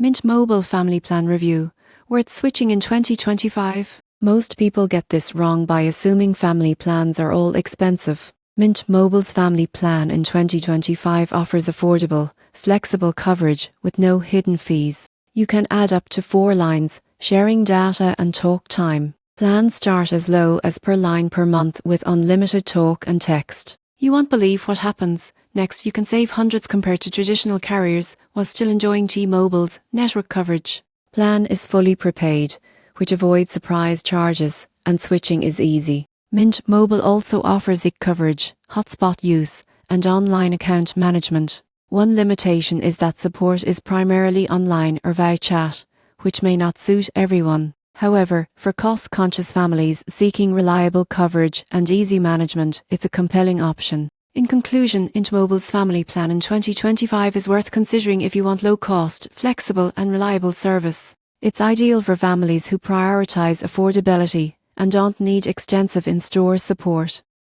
Mint Mobile Family Plan Review. Worth switching in 2025? Most people get this wrong by assuming family plans are all expensive. Mint Mobile's family plan in 2025 offers affordable, flexible coverage with no hidden fees. You can add up to 4 lines, sharing data and talk time. Plans start as low as per line per month with unlimited talk and text. You won't believe what happens. Next, you can save hundreds compared to traditional carriers while still enjoying T-Mobile's network coverage. Plan is fully prepaid, which avoids surprise charges, and switching is easy. Mint Mobile also offers IC coverage, hotspot use, and online account management. One limitation is that support is primarily online or via chat, which may not suit everyone. However, for cost-conscious families seeking reliable coverage and easy management, it's a compelling option. In conclusion, Mint Mobile's family plan in 2025 is worth considering if you want low-cost, flexible and reliable service. It's ideal for families who prioritize affordability and don't need extensive in-store support.